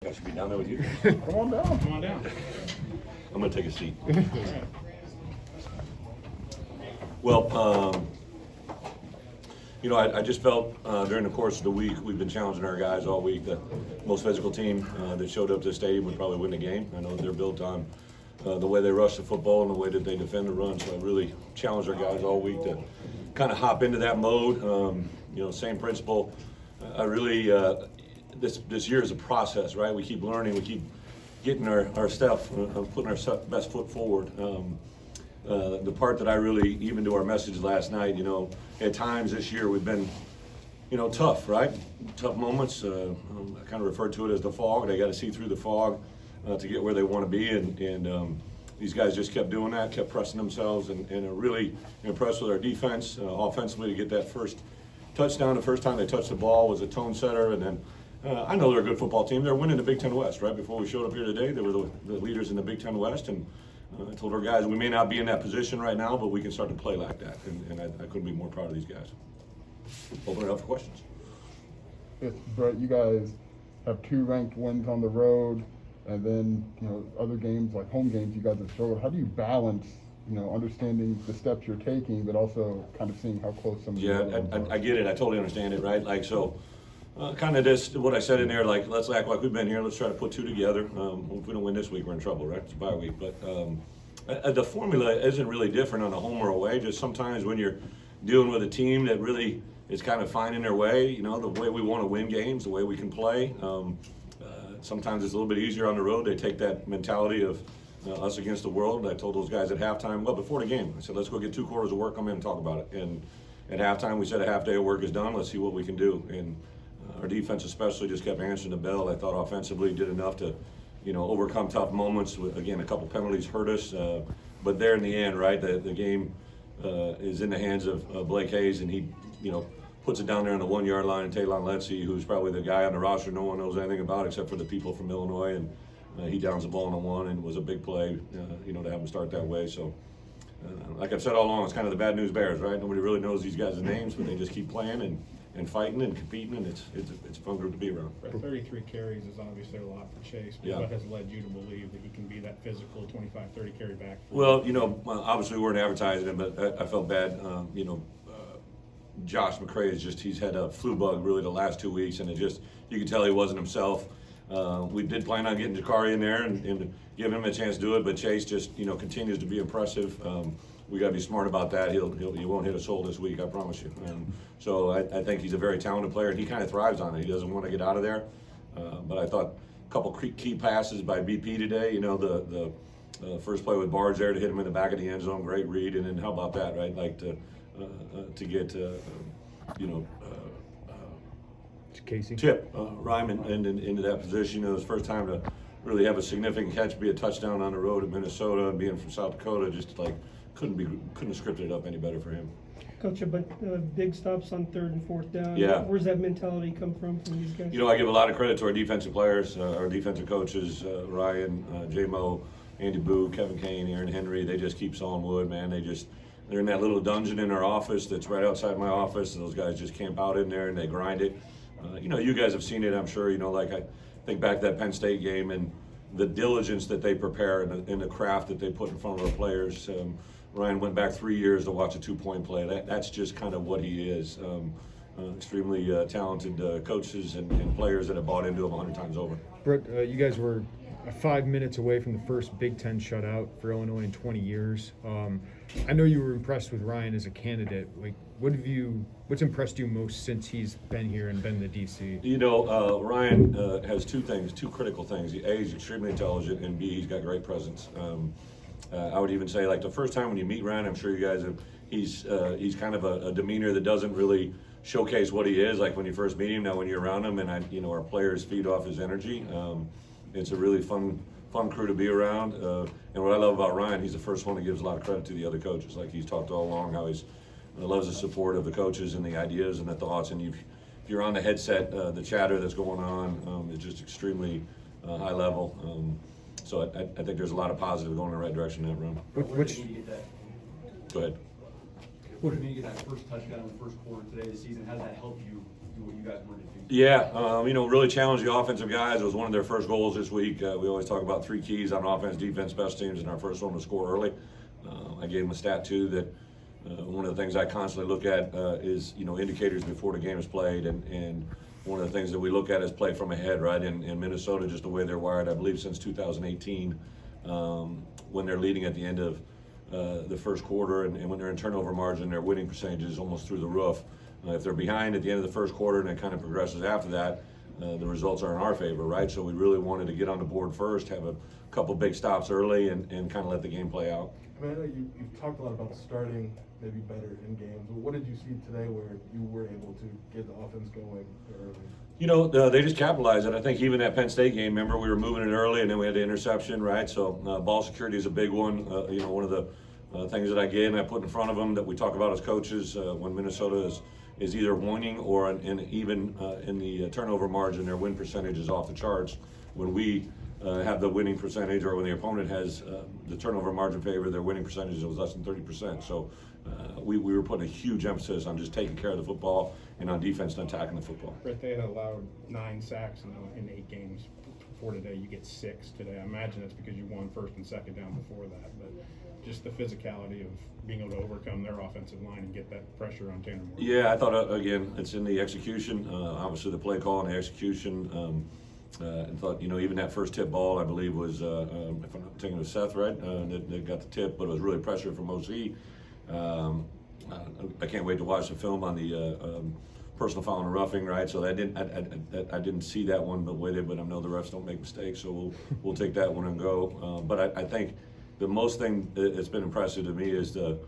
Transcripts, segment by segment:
I should be down there with you. Come on down. Come on down. I'm going to take a seat. Well, I just felt during the course of the week, we've been challenging our guys all week. The most physical team that showed up to the stadium would probably win the game. I know they're built on the way they rush the football and the way that they defend the run. So I really challenged our guys all week to kind of hop into that mode. Same principle. I really, this year is a process, right? We keep learning, we keep getting our stuff, putting our best foot forward. The part that I really, even to our message last night, at times this year we've been, tough, right? Tough moments. I kind of referred to it as the fog. They got to see through the fog to get where they want to be, and these guys just kept doing that, kept pressing themselves, and are really impressed with our defense offensively to get that first touchdown. The first time they touched the ball was a tone setter, and then I know they're a good football team. They're winning the Big Ten West. Right before we showed up here today, they were the leaders in the Big Ten West, and I told our guys we may not be in that position right now, but we can start to play like that, and I couldn't be more proud of these guys. Open it up for questions. Yes, Bret, you guys have 2 ranked wins on the road, and then other games like home games you guys have struggled. How do you balance understanding the steps you're taking, but also kind of seeing how close some of the other ones are? I get it. I totally understand it, right? Like, so kind of this, what I said in there, like, let's act like we've been here. Let's try to put 2 together. If we don't win this week, we're in trouble, right? It's a bye week. But the formula isn't really different on a home or away. Just sometimes when you're dealing with a team that really is kind of finding their way, the way we want to win games, the way we can play. Sometimes it's a little bit easier on the road. They take that mentality of us against the world. I told those guys at halftime, well, before the game, I said, let's go get 2 quarters of work, come in and talk about it. And at halftime, we said a half day of work is done. Let's see what we can do. And our defense especially just kept answering the bell. I thought offensively did enough to, overcome tough moments. Again, a couple penalties hurt us. But there in the end, right, the game is in the hands of Blake Hayes, and he, puts it down there on the 1-yard line, and Taylon Letzi, who's probably the guy on the roster no one knows anything about except for the people from Illinois, and he downs the ball on the 1, and it was a big play, to have him start that way. So, like I've said all along, it's kind of the bad news bears, right? Nobody really knows these guys' names, but they just keep playing and fighting and competing, and it's a fun group to be around. 33 carries is obviously a lot for Chase, but Yeah. what has led you to believe that he can be that physical 25, 30 carry back? Well, obviously we weren't advertising it, but I felt bad. Josh McCray he's had a flu bug really the last 2 weeks, and you could tell he wasn't himself. We did plan on getting Jakari in there and giving him a chance to do it, but Chase just, continues to be impressive. We got to be smart about that. He won't hit a soul this week, I promise you. So I think he's a very talented player, and he kind of thrives on it. He doesn't want to get out of there. But I thought a couple key passes by BP today. The first play with Barnes there to hit him in the back of the end zone, great read. And then how about that, right? Like to get Casey. Tip Ryman into that position. It was the first time to really have a significant catch, be a touchdown on the road at Minnesota, and being from South Dakota, just like couldn't have scripted it up any better for him. Coach, but big stops on 3rd and 4th down. Yeah. Where's that mentality come from these guys? I give a lot of credit to our defensive players, our defensive coaches, Ryan, J-Mo, Andy Boo, Kevin Kane, Aaron Henry. They just keep sawing wood, man. They're in that little dungeon in our office that's right outside my office, and those guys just camp out in there and they grind it. You guys have seen it, I'm sure. Like I think back to that Penn State game and the diligence that they prepare and the craft that they put in front of our players. Ryan went back 3 years to watch a 2-point play. That's just kind of what he is. Extremely talented coaches and players that have bought into him 100 times over. Bret, you guys were 5 minutes away from the first Big Ten shutout for Illinois in 20 years. I know you were impressed with Ryan as a candidate. Like, what's impressed you most since he's been here and been the DC? Ryan has 2 things, 2 critical things. A, he's extremely intelligent, and B, he's got great presence. I would even say, like, the first time when you meet Ryan, I'm sure you guys have, he's kind of a demeanor that doesn't really showcase what he is, like when you first meet him. Now when you're around him, and our players feed off his energy. It's a really fun crew to be around. And what I love about Ryan, he's the first one that gives a lot of credit to the other coaches. Like he's talked all along how he loves the support of the coaches and the ideas and the thoughts. And if you're on the headset, the chatter that's going on is just extremely high level. So I think there's a lot of positive going in the right direction in that room. Go ahead. What did you get that first touchdown in the first quarter today of the season? How did that help you what you guys were to do? Yeah, really challenge the offensive guys. It was one of their first goals this week. We always talk about 3 keys on offense, defense, special teams, and our first one was score early. I gave them a stat too that one of the things I constantly look at is indicators before the game is played, and one of the things that we look at is play from ahead, right? In Minnesota, just the way they're wired, I believe since 2018, when they're leading at the end of the first quarter, and when they're in turnover margin, their winning percentage is almost through the roof. If they're behind at the end of the first quarter and it kind of progresses after that, the results are in our favor, right? So we really wanted to get on the board first, have a couple big stops early, and kind of let the game play out. I mean, I know you've talked a lot about starting maybe better in games, but what did you see today where you were able to get the offense going early? They just capitalized it. I think even that Penn State game, remember, we were moving it early and then we had the interception, right? So ball security is a big one. One of the things that I get and I put in front of them that we talk about as coaches when Minnesota is either winning or even in the turnover margin, their win percentage is off the charts. When we have the winning percentage, or when the opponent has the turnover margin favor, their winning percentage was less than 30%. So we were putting a huge emphasis on just taking care of the football and on defense and attacking the football. Brett, they had allowed 9 sacks in 8 games. For today, you get 6 today. I imagine that's because you won first and second down before that, but just the physicality of being able to overcome their offensive line and get that pressure on Tanner Moore. Yeah, I thought, again, it's in the execution, obviously the play call and the execution. And thought, even that first tip ball, I believe was, if I'm not thinking of Seth, right, that got the tip, but it was really pressure from OC. I can't wait to watch the film on the personal foul and roughing, right? So I didn't see that one, but I know the refs don't make mistakes, so we'll take that one and go. But I think the most thing that's been impressive to me is the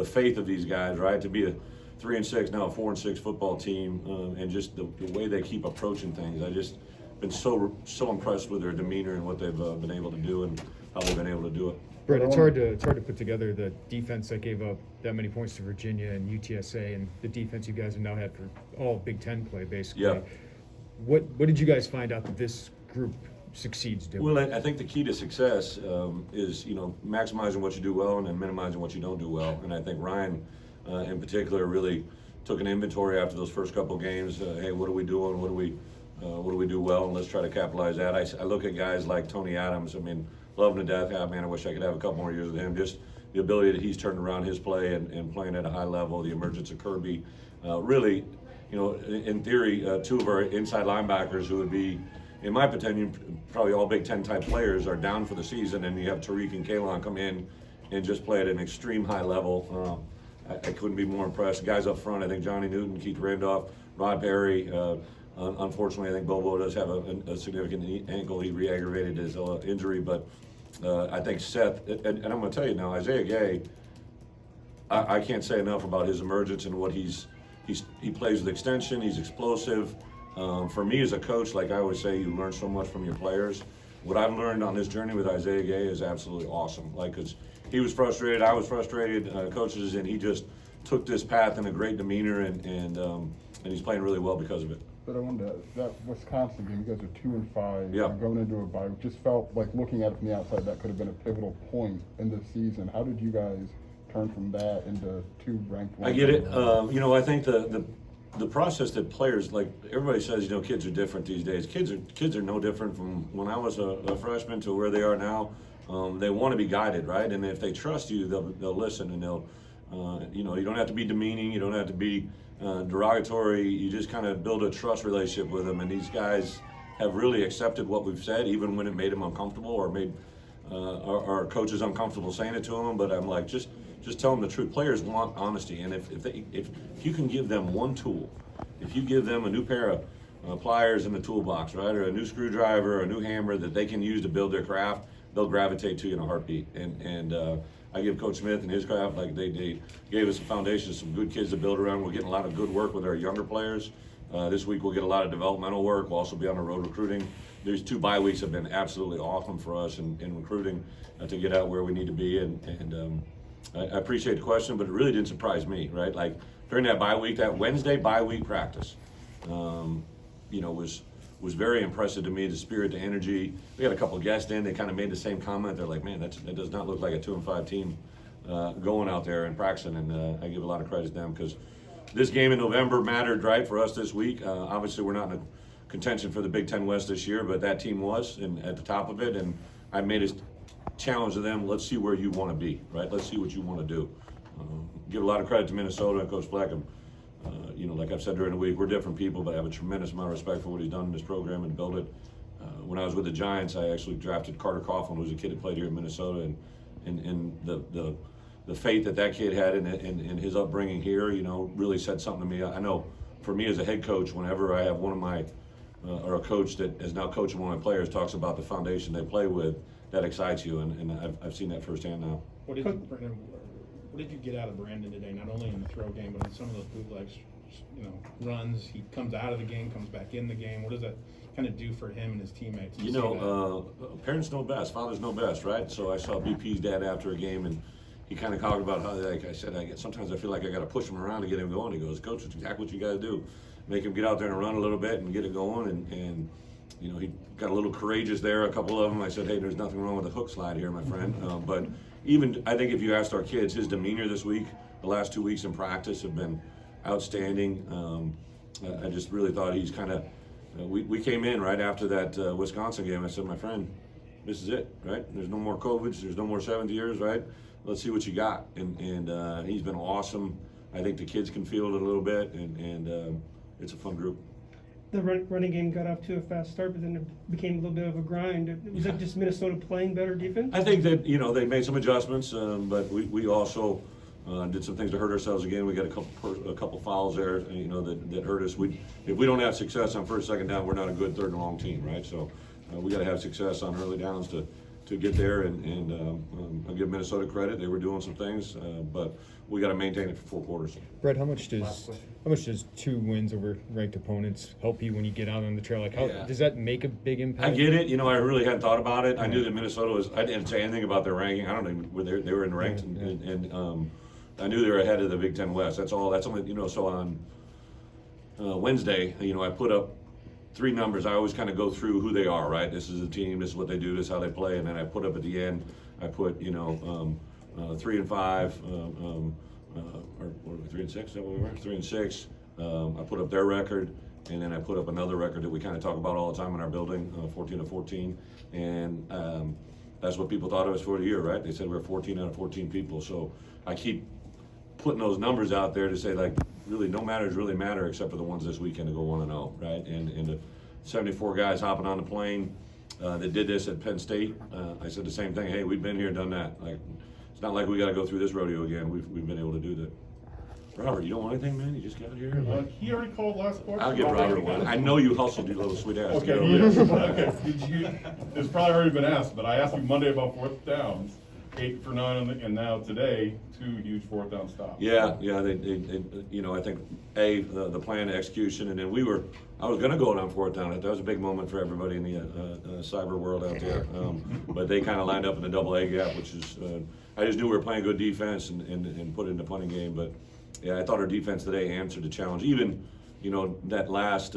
faith of these guys, right? To be a 3-6, now a 4-6 football team, and just the way they keep approaching things. I just been so impressed with their demeanor and what they've been able to do and how they've been able to do it. Brett, it's hard to put together the defense that gave up that many points to Virginia and UTSA, and the defense you guys have now had for all Big Ten play, basically. Yeah. What did you guys find out that this group succeeds doing? Well, I think the key to success is maximizing what you do well and then minimizing what you don't do well. And I think Ryan, in particular, really took an inventory after those first couple games. Hey, what are we doing? What do we do well? And let's try to capitalize that. I look at guys like Tony Adams. I mean, love him to death. God, man, I wish I could have a couple more years with him. Just the ability that he's turned around his play and playing at a high level. The emergence of Kirby, really, in theory, 2 of our inside linebackers who would be, in my opinion, probably all Big Ten type players are down for the season, and you have Tariq and Kalon come in and just play at an extreme high level. I couldn't be more impressed. Guys up front, I think Johnny Newton, Keith Randolph, Rod Perry. Unfortunately, I think Bobo does have a significant ankle. He re-aggravated his injury, but I think Seth, and I'm going to tell you now, Isaiah Gay, I can't say enough about his emergence and what he plays with extension. He's explosive. For me as a coach, like I always say, you learn so much from your players. What I've learned on this journey with Isaiah Gay is absolutely awesome. Like, 'cause he was frustrated, I was frustrated, coaches, and he just took this path in a great demeanor, and he's playing really well because of it. But I wonder, that Wisconsin game, you guys are 2-5, Yeah. going into a bye. It just felt like, looking at it from the outside, that could have been a pivotal point in the season. How did you guys turn from that into 2 ranked wins? I get it. I think the process that players, like everybody says, kids are different these days. Kids are no different from when I was a freshman to where they are now. They want to be guided, right? And if they trust you, they'll listen, and they'll, you don't have to be demeaning, you don't have to be derogatory. You just kind of build a trust relationship with them, and these guys have really accepted what we've said, even when it made them uncomfortable or made our coaches uncomfortable saying it to them. But I'm like, just tell them the truth. Players want honesty, and if you can give them one tool, if you give them a new pair of pliers in the toolbox, right, or a new screwdriver, or a new hammer that they can use to build their craft, they'll gravitate to you in a heartbeat. And I give Coach Smith and his craft, like they gave us a foundation, some good kids to build around. We're getting a lot of good work with our younger players. This week we'll get a lot of developmental work. We'll also be on the road recruiting. These 2 bye weeks have been absolutely awesome for us in recruiting to get out where we need to be. And I appreciate the question, but it really didn't surprise me, right? Like during that bye week, that Wednesday bye week practice, was very impressive to me. The spirit, the energy. We had a couple guests in. They kind of made the same comment. They're like, "Man, that does not look like a 2-5 team going out there and practicing." And I give a lot of credit to them because this game in November mattered, right, for us this week. Obviously, we're not in a contention for the Big Ten West this year, but that team was and at the top of it, and I made a challenge to them. Let's see where you want to be, right? Let's see what you want to do. Give a lot of credit to Minnesota and Coach Black. Like I've said during the week, we're different people, but I have a tremendous amount of respect for what he's done in this program and build it. When I was with the Giants, I actually drafted Carter Coughlin, who was a kid that played here in Minnesota, and the faith that kid had in his upbringing here, really said something to me. I know for me as a head coach, whenever I have one of my or a coach that is now coaching one of my players talks about the foundation they play with, that excites you, and I've seen that firsthand now. What did you get out of Brandon today? Not only in the throw game, but in some of those bootlegs, runs. He comes out of the game, comes back in the game. What does that kind of do for him and his teammates? Parents know best, fathers know best, right? So I saw BP's dad after a game, and he kind of talked about how, like I said, sometimes I feel like I got to push him around to get him going. He goes, Coach, it's exactly what you got to do. Make him get out there and run a little bit and get it going. And he got a little courageous there, a couple of them. I said, hey, there's nothing wrong with the hook slide here, my friend. But even, I think if you asked our kids, his demeanor this week, the last 2 weeks in practice have been outstanding. I just really thought he's kind of, we came in right after that Wisconsin game. I said, my friend, this is it, right? There's no more COVID, there's no more 7th years, right? Let's see what you got. And he's been awesome. I think the kids can feel it a little bit, and it's a fun group. The running game got off to a fast start, but then it became a little bit of a grind. Was that just Minnesota playing better defense? I think that, they made some adjustments, but we also did some things to hurt ourselves again. We got a couple fouls there, that hurt us. If we don't have success on first, second down, we're not a good third and long team, right? So we got to have success on early downs to get there, and I'll give Minnesota credit. They were doing some things, but we got to maintain it for 4 quarters. Brett, how much does 2 wins over ranked opponents help you when you get out on the trail? Like, how does that make a big impact? I get it. I really hadn't thought about it. I knew that Minnesota was. I didn't say anything about their ranking. I don't know where they were in the ranked, and I knew they were ahead of the Big Ten West. That's all. That's only So on Wednesday, I put up 3 numbers. I always kind of go through who they are. Right. This is a team. This is what they do. This is how they play. And then I put up at the end. I put 3 and 5. Or 3 and 6, is that what we were? 3 and 6. I put up their record, and then I put up another record that we kind of talk about all the time in our building, 14-14, and that's what people thought of us for the year, right? They said we're 14 out of 14 people. So I keep putting those numbers out there to say, like, really no matters really matter except for the ones this weekend to go 1-0, right? And the 74 guys hopping on the plane that did this at Penn State, I said the same thing. Hey, we've been here, done that. Like, it's not like we got to go through this rodeo again. We've been able to do that. Robert, you don't want anything, man? You just got here. He already called last quarter. I'll give Robert one. I know you hustled, you little sweet ass. Okay, yes. Okay. It's probably already been asked, but I asked you Monday about 4th downs, 8 for 9, and now today 2 huge 4th down stops. Yeah. They I think the plan, the execution, and then I was going to go down 4th down. That was a big moment for everybody in the cyber world out there. But they kind of lined up in the double A gap, which is I just knew we were playing good defense and put it in the punting game. But yeah, I thought our defense today answered the challenge. Even that last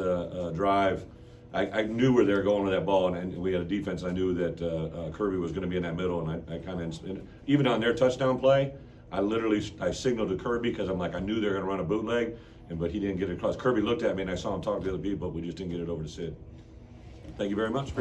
drive. I knew where they were going with that ball, and we had a defense. I knew that Kirby was going to be in that middle, and I kind of, even on their touchdown play, I signaled to Kirby because I'm like, I knew they were going to run a bootleg, but he didn't get it across. Kirby looked at me, and I saw him talk to the other people, but we just didn't get it over to Sid. Thank you very much.